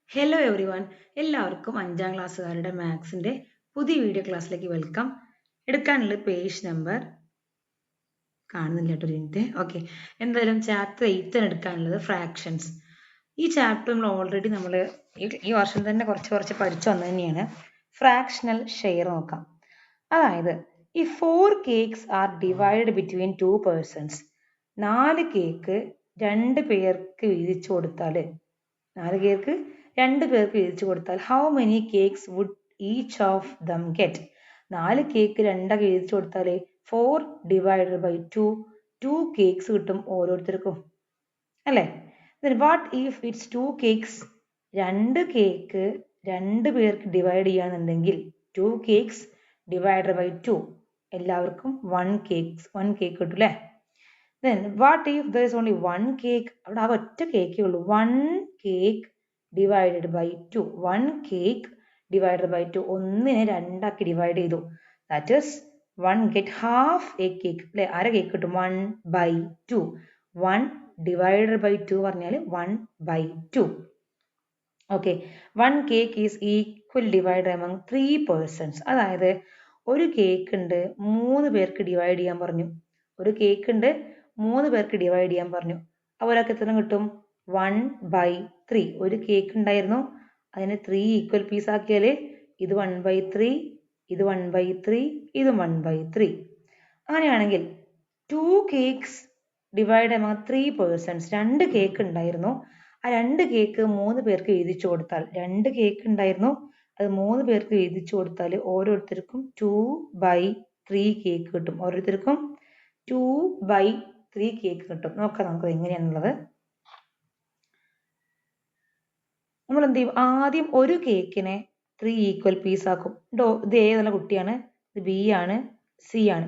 Hello every one, എല്ലാവർക്കും 5ാം ക്ലാസ്സുകാരുടെ മാത്സിൻ്റെ പുതിയ video ക്ലാസ്സിലേക്ക് വെൽക്കം. എടുക്കാനുള്ള പേജ് നമ്പർ കാണുന്നില്ല കേട്ടോ, ഒരു മിനിറ്റ്. ഓക്കെ, എന്തായാലും ചാപ്റ്റർ 8 എടുക്കാനുള്ളത് ഫ്രാക്ഷൻസ്. ഈ ചാപ്റ്റർ നമ്മൾ ഈ വർഷം തന്നെ കുറച്ച് പഠിച്ചു വന്നത് തന്നെയാണ്. ഫ്രാക്ഷണൽ ഷെയർ നോക്കാം. അതായത് ഈ 4 cakes are divide between 2 persons. 4 cake 2 പേർക്ക് വീതിച്ചു കൊടുത്താൽ 4 കേക്ക് 2 പേർക്ക് വീതിച്ചു കൊടുത്താൽ how many cakes would each of them get? 4 cake 2 വീതിച്ചു കൊടുത്താൽ 4 ഡിവൈഡഡ് ബൈ 2 കേക്ക്സ് കിട്ടും ഓരോരുത്തർക്കും, അല്ലേ? What if it's 2 cakes? 2 cake 2 പേർക്ക് ഡിവൈഡ് ചെയ്യാന്നുണ്ടെങ്കിൽ 2 കേക്ക്സ് ഡിവൈഡഡ് ബൈ 2 എല്ലാവർക്കും 1 കേക്ക് കിട്ടും, അല്ലേ? Then what if there is only 1 cake? അവിടെ ആ ഒറ്റ കേക്കേ ഉള്ളൂ. 1 cake divided by 2. 1 cake divided by 2. ഒന്നിനെ 2 ആക്കി ഡിവൈഡ് ചെയ്തു. That is 1 get half a cake, അല്ലെ? അര കേക്ക് കിട്ടും. 1 ബൈ 2. 1 ഡിവൈഡഡ് ബൈ 2 പറഞ്ഞാൽ 1 by 2. Okay, 1 cake is equal divide among 3 persons. അതായത് ഒരു കേക്ക് ഉണ്ട് 3 പേർക്ക് ഡിവൈഡ് ചെയ്യാൻ പറഞ്ഞു. ഒരു കേക്ക് ഉണ്ട് 3 പേർക്ക് ഡിവൈഡ് ചെയ്യാൻ പറഞ്ഞു. അപ്പോൾ ഒരാൾക്ക് എത്ര കിട്ടും? 1 ബൈ 3. ഒരു കേക്ക് ഉണ്ടായിരുന്നു, അതിനെ 3 ഈക്വൽ പീസ് ആക്കിയാൽ ഇത് 1 ബൈ 3, ഇത് 1 ബൈ 3, ഇത് 1 ബൈ 3. അങ്ങനെയാണെങ്കിൽ 2 cakes divide among 3 persons. 2 cake ഉണ്ടായിരുന്നു, ആ 2 കേക്ക് 3 പേർക്ക് വീതിച്ചു കൊടുത്താൽ 2 കേക്ക് ഉണ്ടായിരുന്നു, അത് 3 പേർക്ക് വീതിച്ചു കൊടുത്താൽ ഓരോരുത്തർക്കും 2 ബൈ 3 കേക്ക് കിട്ടും. ഓരോരുത്തർക്കും 2 ബൈ 3 കേക്ക് കിട്ടും. നോക്കാം നമുക്ക് എങ്ങനെയാണുള്ളത്. നമ്മൾ എന്ത് ചെയ്യും? ആദ്യം ഒരു കേക്കിനെ 3 ഈക്വൽ പീസ് ആക്കും. ഇത് എ എന്നുള്ള കുട്ടിയാണ്, ഇത് ബി ആണ്, സി ആണ്.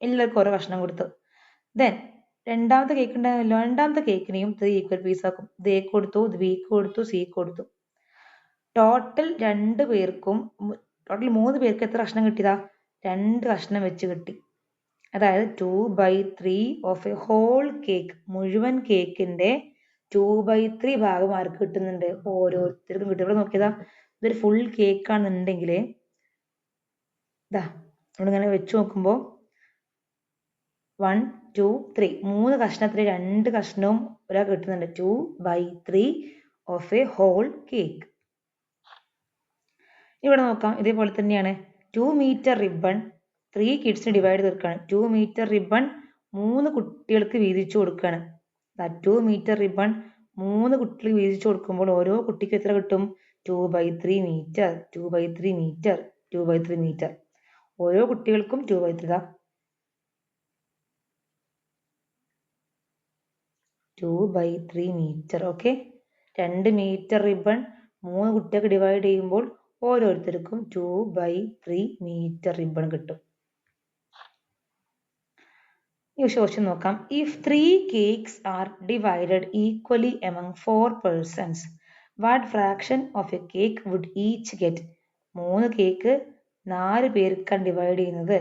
എല്ലാവർക്കും ഓരോ കഷ്ണം കൊടുത്തു. ദെൻ രണ്ടാമത്തെ കേക്ക് ഉണ്ടായിരുന്നല്ലോ, രണ്ടാമത്തെ കേക്കിനെയും 3 ഈക്വൽ പീസ് ആക്കും. ഇത് എ കൊടുത്തു, ഇത് ബി കൊടുത്തു, സി കൊടുത്തു. ടോട്ടൽ 2 പേർക്കും, ടോട്ടൽ 3 പേർക്ക് എത്ര കഷ്ണം കിട്ടിയതാ? 2 കഷ്ണം വെച്ച് കിട്ടി. അതായത് 2 by 3 of a whole cake. മുഴുവൻ കേക്കിന്റെ 2 ബൈ 3 ഭാഗം ആർക്ക് കിട്ടുന്നുണ്ട്? ഓരോരുത്തർക്കും കിട്ടും. ഇവിടെ നോക്കിയതാ, ഇതൊരു ഫുൾ കേക്ക് ആണെന്നുണ്ടെങ്കിൽ ഇതാ നമ്മളിങ്ങനെ വെച്ച് നോക്കുമ്പോൾ 1 2 3 3 കഷ്ണത്തിൽ 2 കഷ്ണവും ഒരാൾ കിട്ടുന്നുണ്ട്. 2 by 3 of a whole cake. ഇവിടെ നോക്കാം, ഇതേപോലെ തന്നെയാണ്. 2 മീറ്റർ റിബൺ 3 കിഡ്സിന് ഡിവൈഡ് തീർക്കാണ്. 2 മീറ്റർ റിബൺ 3 കുട്ടികൾക്ക് വീതിച്ചു കൊടുക്കുകയാണ്. 2 മീറ്റർ റിബൺ 3 കുട്ടികൾക്ക് വീതിച്ചു കൊടുക്കുമ്പോൾ ഓരോ കുട്ടിക്കും എത്ര കിട്ടും? 2 by 3 metre, 2 by 3 metre, 2 by 3 metre. ഓരോ കുട്ടികൾക്കും 2 by 3 2 by 3 metre. Okay, 2 metre ribbon 3 കുട്ടികൾക്ക് ഡിവൈഡ് ചെയ്യുമ്പോൾ ഓരോരുത്തർക്കും 2 ബൈ 3 മീറ്റർ റിബൺ കിട്ടും. ഈ ക്വസ്റ്റ്യൻ നോക്കാം. If 3 cakes are divided equally among 4 persons, what fraction of a cake would each get? 3 cake 4 പേർക്കാണ് divide ചെയ്യുന്നത്.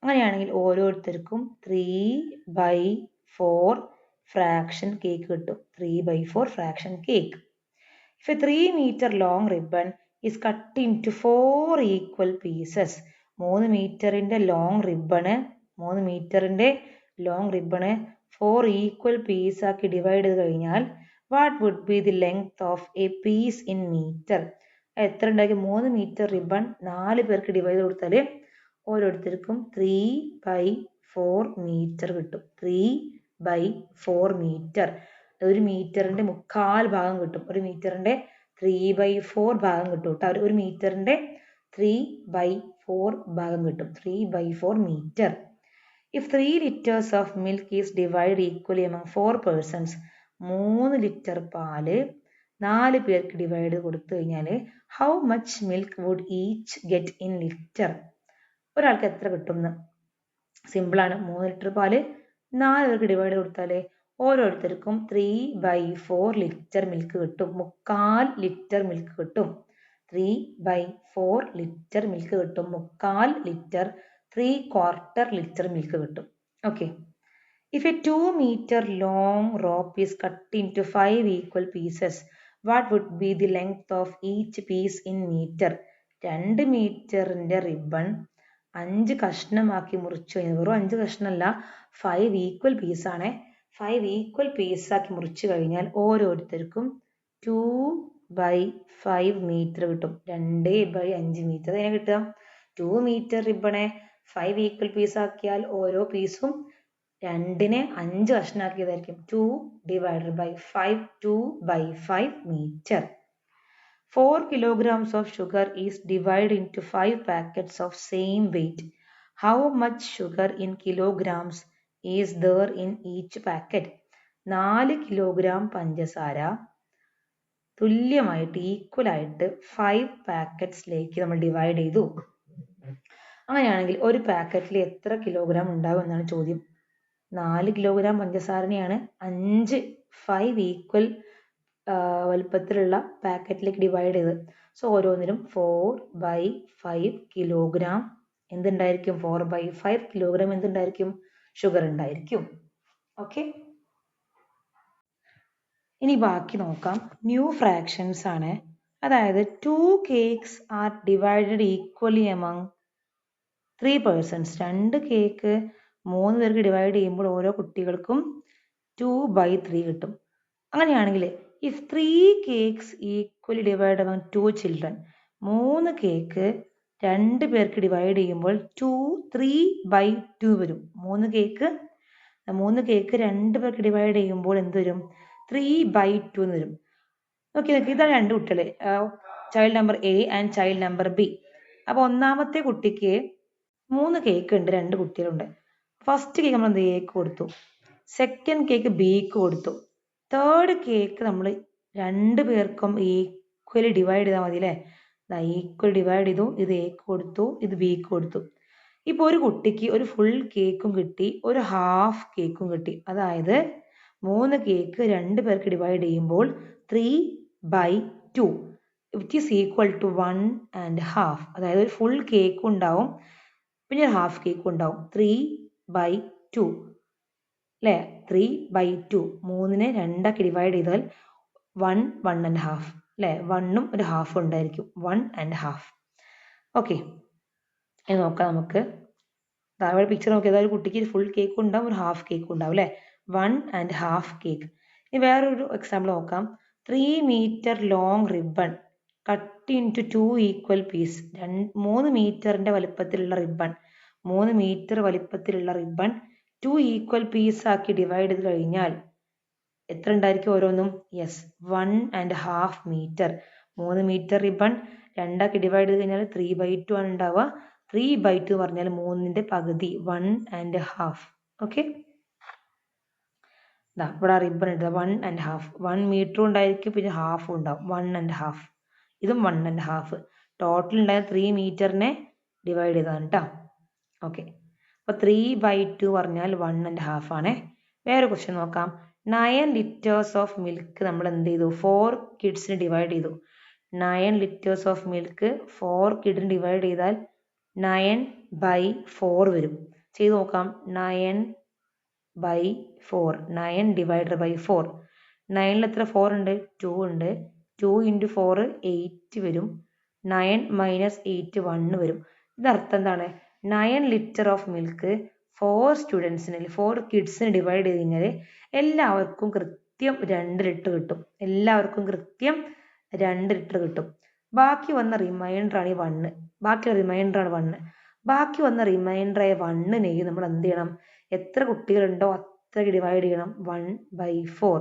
അങ്ങനെയാണെങ്കിൽ ഓരോരുത്തർക്കും 3 ബൈ 4 ഫ്രാക്ഷൻ കേക്ക് കിട്ടും. 3 by 4 fraction cake. If a 3 meter long ribbon is cut into 4 equal pieces, 3 മീറ്ററിന്റെ long ribbon 4 equal piece ആക്കി divide ചെയ്ത് കഴിഞ്ഞാൽ what would be the length of a piece in metre? എത്ര ഉണ്ടാക്കി? 3 metre ribbon 4 പേർക്ക് divide കൊടുത്താൽ ഓരോരുത്തർക്കും 3 by 4 metre കിട്ടും. 3 ബൈ 4 മീറ്റർ. ഒരു മീറ്ററിന്റെ 3/4 ഭാഗം കിട്ടും. ഒരു മീറ്ററിന്റെ 3 ബൈ 4 ഭാഗം കിട്ടും കേട്ടോ. ഒരു മീറ്ററിന്റെ 3 ബൈ 4 ഭാഗം കിട്ടും. 3 by 4 metre. If 3 litres of milk is divide equally among 4 persons, 3 litre പാല് 4 പേർക്ക് ഡിവൈഡ് കൊടുത്തു കഴിഞ്ഞാൽ how much milk would each get in litre? ഒരാൾക്ക് എത്ര കിട്ടും? സിമ്പിളാണ്. 3 ലിറ്റർ പാല് 4 പേർക്ക് ഡിവൈഡ് കൊടുത്താൽ ഓരോരുത്തർക്കും 3 ബൈ 4 ലിറ്റർ മിൽക്ക് കിട്ടും. 3/4 ലിറ്റർ മിൽക്ക് കിട്ടും. 3 ബൈ 4 ലിറ്റർ മിൽക്ക് കിട്ടും. 3/4 ലിറ്റർ, 3/4 ലിറ്റർ മിൽക്ക് കിട്ടും. Okay, if A 2 meter long rope is cut into 5 equal pieces, what would be the length of each piece in metre? 2 മീറ്ററിൻ്റെ ribbon 5 കഷ്ണമാക്കി മുറിച്ചു കഴിഞ്ഞാൽ, വെറും 5 കഷ്ണമല്ല, 5 equal പീസാണ്. 5 equal പീസാക്കി മുറിച്ചു കഴിഞ്ഞാൽ ഓരോരുത്തർക്കും 2/5 മീറ്റർ കിട്ടും. 2/5 മീറ്റർ എങ്ങനെ കിട്ടുക? 2 മീറ്റർ റിബണെ 5 ഈക്വൽ പീസാക്കിയാൽ ഓരോ പീസും 2നെ 5 കഷ്ണാക്കിയതായിരിക്കും. 2 divided by 5, 2/5 meter. 4 kilograms of sugar is divided into 5 packets of same weight. How much sugar in kilograms is there in each packet? 4 kilogram പഞ്ചസാര തുല്യമായിട്ട് ഈക്വൽ ആയിട്ട് 5 പാക്കറ്റ്സിലേക്ക് നമ്മൾ ഡിവൈഡ് ചെയ്തു. അങ്ങനെയാണെങ്കിൽ ഒരു പാക്കറ്റിൽ എത്ര കിലോഗ്രാം ഉണ്ടാകും എന്നാണ് ചോദ്യം. 4 കിലോഗ്രാം പഞ്ചസാരനെയാണ് 5 ഈക്വൽ വലുപ്പത്തിലുള്ള പാക്കറ്റിലേക്ക് ഡിവൈഡ് ചെയ്ത്. സോ ഓരോന്നിലും 4/5 കിലോഗ്രാം എന്തുണ്ടായിരിക്കും? 4/5 കിലോഗ്രാം എന്തുണ്ടായിരിക്കും? ഷുഗർ ഉണ്ടായിരിക്കും. ഓക്കെ, ഇനി ബാക്കി നോക്കാം. ന്യൂ ഫ്രാക്ഷൻസ് ആണ്. അതായത് 2 cakes are divided equally among 3 persons. 2 cake 3 പേർക്ക് ഡിവൈഡ് ചെയ്യുമ്പോൾ ഓരോ കുട്ടികൾക്കും 2/3 കിട്ടും. അങ്ങനെയാണെങ്കിൽ if 3 cakes equally divide among 2 children, 3 cake 2 പേർക്ക് ഡിവൈഡ് ചെയ്യുമ്പോൾ 3/2 വരും. 3 കേക്ക് 2 പേർക്ക് ഡിവൈഡ് ചെയ്യുമ്പോൾ എന്ത് വരും? 3/2 എന്ന് വരും. നോക്കി ഇതാണ് 2 കുട്ടികൾ, child number A and child number B. അപ്പോൾ ഒന്നാമത്തെ കുട്ടിക്ക് 3 കേക്ക് ഉണ്ട്, 2 കുട്ടികളുണ്ട്. ഫസ്റ്റ് കേക്ക് നമ്മൾ എക്ക് കൊടുത്തു, സെക്കൻഡ് കേക്ക് ബിക്ക് കൊടുത്തു, തേർഡ് കേക്ക് നമ്മൾ 2 പേർക്കും ഈക്വലി ഡിവൈഡ് ചെയ്താൽ മതി അല്ലേ? ഈക്വൽ ഡിവൈഡ് ചെയ്തു, ഇത് എക്ക് കൊടുത്തു, ഇത് ബിക്ക് കൊടുത്തു. ഇപ്പോൾ ഒരു കുട്ടിക്ക് ഒരു ഫുൾ കേക്കും കിട്ടി, ഒരു ഹാഫ് കേക്കും കിട്ടി. അതായത് 3 കേക്ക് 2 പേർക്ക് ഡിവൈഡ് ചെയ്യുമ്പോൾ 3/2 വിച്ച് ഈസ് ഈക്വൽ ടു 1.5. അതായത് ഒരു ഫുൾ കേക്കും ഉണ്ടാവും, പിന്നെ ഒരു ഹാഫ് കേക്കും ഉണ്ടാവും. 3/2 അല്ലേ? 3/2 3നെ 2ആക്കി ഡിവൈഡ് ചെയ്താൽ 1.5 അല്ലേ? 1ഉം ഒരു ഹാഫും ഉണ്ടായിരിക്കും, 1.5. ഓക്കെ, ഇത് നോക്കാം നമുക്ക്. താഴെ പിക്ചർ നോക്കിയാൽ ഒരു കുട്ടിക്ക് ഫുൾ കേക്കും ഉണ്ടാവും, ഒരു ഹാഫ് കേക്കും ഉണ്ടാവും അല്ലേ? 1.5 കേക്ക്. ഇനി വേറൊരു എക്സാമ്പിൾ നോക്കാം. 3 meter long ribbon cut into 2 equal piece. 3 മീറ്ററിന്റെ വലിപ്പത്തിലുള്ള റിബൺ 3 മീറ്റർ വലിപ്പത്തിലുള്ള റിബൺ 2 ഈക്വൽ പീസ് ആക്കി ഡിവൈഡ് ചെയ്ത് കഴിഞ്ഞാൽ എത്ര ഉണ്ടായിരിക്കും ഓരോന്നും? Yes, 1.5 metre. 3 മീറ്റർ റിബൺ 2ആക്കി ഡിവൈഡ് ചെയ്ത് കഴിഞ്ഞാൽ 3/2 ആണ് ഉണ്ടാവുക. 3/2 പറഞ്ഞാൽ 3ന്റെ പകുതി, 1.5. ഓക്കെ, ഇവിടെ റിബൺ ഉണ്ട് 1.5. 1 മീറ്ററും ഉണ്ടായിരിക്കും, പിന്നെ ഹാഫും ഉണ്ടാവും, 1.5. ഇതും 1.5. ടോട്ടൽ ഉണ്ടായ 3 മീറ്ററിനെ ഡിവൈഡ് ചെയ്തതാണ് കേട്ടോ. ഓക്കെ, അപ്പോൾ 3/2 പറഞ്ഞാൽ 1.5 ആണ്. വേറെ ക്വസ്റ്റ്യൻ നോക്കാം. 9 liters ഓഫ് മിൽക്ക് നമ്മൾ എന്ത് ചെയ്തു? 4 കിഡ്സിന് ഡിവൈഡ് ചെയ്തു. 9 liters ഓഫ് മിൽക്ക് 4 കിഡ്സിന് ഡിവൈഡ് ചെയ്താൽ 9/4 വരും. ചെയ്ത് നോക്കാം. 9/4, 9 divided by 4. 9ൽ എത്ര 4 ഉണ്ട്? 2 ഉണ്ട്. 2 into 4 8 വരും. 9 minus 8 1 വരും. ഇതർത്ഥം എന്താണ്? 9 liter ഓഫ് മിൽക്ക് 4 സ്റ്റുഡൻസിന് 4 കിഡ്സിന് ഡിവൈഡ് ചെയ്ത് കഴിഞ്ഞാൽ എല്ലാവർക്കും കൃത്യം 2 ലിറ്റർ കിട്ടും. എല്ലാവർക്കും കൃത്യം 2 ലിറ്റർ കിട്ടും. ബാക്കി വന്ന റിമൈൻഡറാണ് ഈ 1. ബാക്കിയുള്ള റിമൈൻഡറാണ് 1. ബാക്കി വന്ന റിമൈൻഡറായ 1നെയും നമ്മൾ എന്ത് ചെയ്യണം? എത്ര കുട്ടികളുണ്ടോ അത്ര ഡിവൈഡ് ചെയ്യണം, 1/4.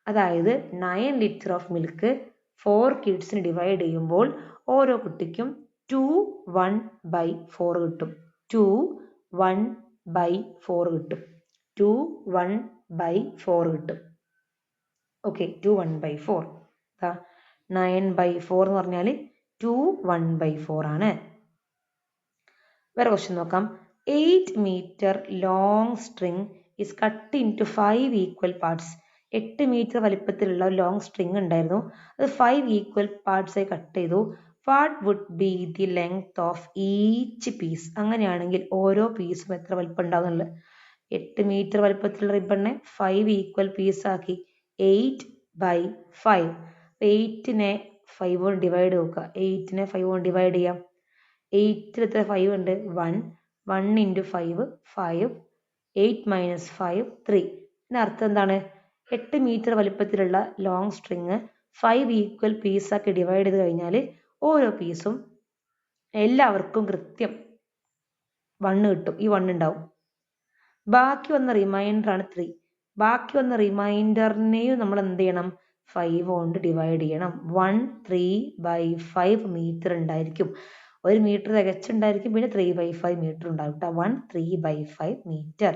അതായത് 9 ലിറ്റർ ഓഫ് മിൽക്ക് 4 കിഡ്സിന് ഡിവൈഡ് ചെയ്യുമ്പോൾ ഓരോ കുട്ടിക്കും 2 1/4 കിട്ടും. 2 1/4 കിട്ടും. 2 1/4 കിട്ടും. ഓക്കെ, 2 1/4. 9/4 എന്ന് പറഞ്ഞാൽ 2 1/4 ആണ്. വേറെ ക്വസ്റ്റ്യൻ നോക്കാം. 8 meter long string is cut into 5 equal parts. 8 metre വലിപ്പത്തിലുള്ള ലോങ് സ്ട്രിങ് ഉണ്ടായിരുന്നു, അത് 5 ഈക്വൽ പാർട്സ് ആയി കട്ട് ചെയ്തു. What would be the length of each piece? അങ്ങനെയാണെങ്കിൽ ഓരോ പീസും എത്ര വലിപ്പം ഉണ്ടാകുന്നുള്ളത്? 8 മീറ്റർ വലിപ്പത്തിലുള്ള റിബണിനെ 5 ഈക്വൽ പീസ് ആക്കി, 8/5. 8നെ 5 കൊണ്ട് ഡിവൈഡ് നോക്കുക. 8നെ 5 കൊണ്ട് ഡിവൈഡ് ചെയ്യാം. 8ൽ എത്ര 5 ഉണ്ട്? 1. 1 ഇൻറ്റു 5 5. 8 മൈനസ് 5 3. ഇതിൻ്റെ അർത്ഥം എന്താണ്? 8 മീറ്റർ വലിപ്പത്തിലുള്ള ലോങ് സ്ട്രിങ് 5 ഈക്വൽ പീസാക്കി ഡിവൈഡ് ചെയ്ത് കഴിഞ്ഞാൽ ഓരോ പീസും എല്ലാവർക്കും കൃത്യം 1 കിട്ടും. ഈ 1 ഉണ്ടാവും. ബാക്കി വന്ന റിമൈൻഡർ ആണ് 3. ബാക്കി വന്ന റിമൈൻഡറിനെയും നമ്മൾ എന്ത് ചെയ്യണം? 5 കൊണ്ട് ഡിവൈഡ് ചെയ്യണം. 1 3/5 മീറ്റർ ഉണ്ടായിരിക്കും. 1 മീറ്റർ തികച്ചുണ്ടായിരിക്കും. പിന്നെ 3/5 മീറ്റർ ഉണ്ടാവും കേട്ടോ. 1 3/5 മീറ്റർ.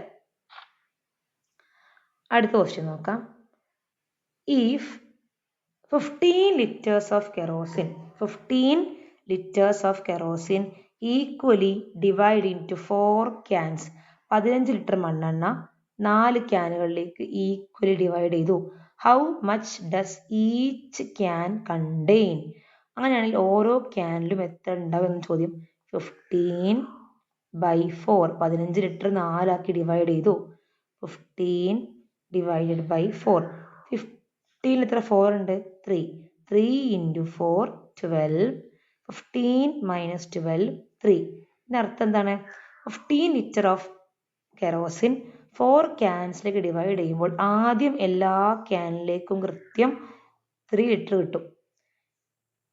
അടുത്ത ക്വസ്റ്റ്യൻ നോക്കാം. If 15 liters of kerosene equally divide into 4 cans. 15 litre മണ്ണെണ്ണ 4 ക്യാനുകളിലേക്ക് ഈക്വലി ഡിവൈഡ് ചെയ്തു. How much does each can contain? അങ്ങനെയാണെങ്കിൽ ഓരോ ക്യാനിലും എത്ര ഉണ്ടാവും എന്ന് ചോദ്യം. 15/4. 15 ലിറ്റർ 4 ആക്കി ഡിവൈഡ് ചെയ്തു. 15 ഡിവൈഡഡ് ബൈ 4. 15 എത്ര 4 ഉണ്ട്? 3. 3 ഇൻറ്റു 4 12. 15 മൈനസ് 12 3. ഇതിൻ്റെ അർത്ഥം എന്താണ്? 15 ലിറ്റർ ഓഫ് കെറോസിൻ 4 ക്യാൻസിലേക്ക് ഡിവൈഡ് ചെയ്യുമ്പോൾ ആദ്യം എല്ലാ ക്യാനിലേക്കും കൃത്യം 3 ലിറ്റർ കിട്ടും.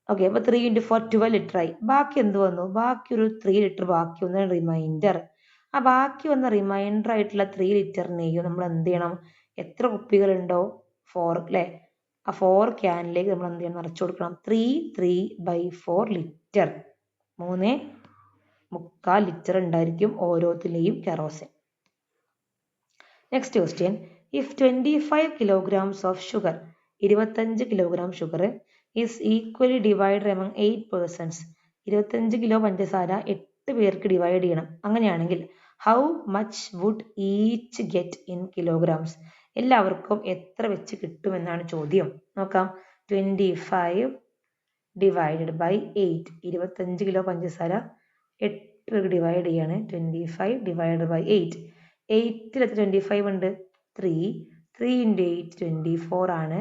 ഓക്കെ, അപ്പോൾ 3 ഇൻറ്റു 4 12 ലിറ്റർ ആയി. ബാക്കി എന്ത് വന്നു? ബാക്കി ഒരു 3 ലിറ്റർ ബാക്കി വന്ന റിമൈൻഡർ. ആ ബാക്കി വന്ന റിമൈൻഡർ ആയിട്ടുള്ള 3 ലിറ്ററിനെയും നമ്മൾ എന്ത് ചെയ്യണം? എത്ര കുപ്പികളുണ്ടോ 4 അല്ലേ, ആ 4 ക്യാനിലേക്ക് നമ്മൾ എന്ത് ചെയ്യണം? നിറച്ചു കൊടുക്കണം. 3/4 ലിറ്റർ. 3.25 ലിറ്റർ ഉണ്ടായിരിക്കും ഓരോത്തിലെയും kerosene. Next question. If 25 kilograms of sugar 25 kilogram sugar is equally divide among 8 persons. 25 kilo പഞ്ചസാര 8 പേർക്ക് ഡിവൈഡ് ചെയ്യണം. അങ്ങനെയാണെങ്കിൽ how much would each get in kilograms? എല്ലാവർക്കും എത്ര വെച്ച് കിട്ടുമെന്നാണ് ചോദ്യം. നോക്കാം. 25 ഡിവൈഡഡ് ബൈ 8. 25 കിലോ പഞ്ചസാര 8 പേർക്ക് ഡിവൈഡ് ചെയ്യാണ്. 25 ഡിവൈഡഡ് ബൈ 8. 8ൽ എത്ര 25 ഉണ്ട്? 3. 3 ഇൻറ്റു 8 24 ആണ്.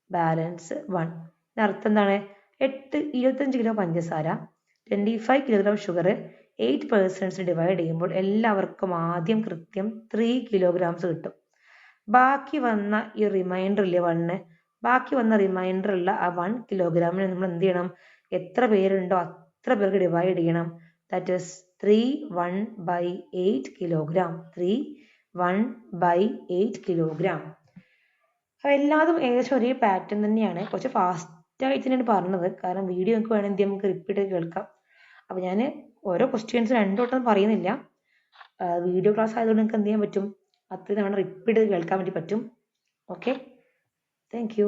ബാലൻസ് 1. ഇതിനർത്ഥം എന്താണ്? 25 കിലോ പഞ്ചസാര 25 കിലോഗ്രാം ഷുഗർ 8 persons ഡിവൈഡ് ചെയ്യുമ്പോൾ എല്ലാവർക്കും ആദ്യം കൃത്യം 3 kilograms കിട്ടും. ബാക്കി വന്ന ഈ റിമൈൻഡറില്ലേ 1, ബാക്കി വന്ന റിമൈൻഡറുള്ള ആ 1 കിലോഗ്രാമിന് നമ്മൾ എന്ത് ചെയ്യണം? എത്ര പേരുണ്ടോ അത്ര പേർക്ക് ഡിവൈഡ് ചെയ്യണം. That is 3 1/8 kilogram. 3 1/8 കിലോഗ്രാം. അപ്പോൾ എല്ലാതും ഏകദേശം ഒരേ പാറ്റേൺ തന്നെയാണ്. കുറച്ച് ഫാസ്റ്റായിട്ട് തന്നെയാണ് പറഞ്ഞത്, കാരണം വീഡിയോ നമുക്ക് വേണമെങ്കിൽ നമുക്ക് റിപ്പീറ്റ് ചെയ്ത് കേൾക്കാം. അപ്പോൾ ഞാൻ ഓരോ ക്വസ്റ്റ്യൻസ് 2 വട്ടം പറയുന്നില്ല. വീഡിയോ ക്ലാസ് ആയതുകൊണ്ട് നിങ്ങൾക്ക് എന്ത് ചെയ്യാൻ പറ്റും? അത്രയും തവണ റിപ്പീറ്റ് ചെയ്ത് കേൾക്കാൻ വേണ്ടി പറ്റും. Okay, thank you.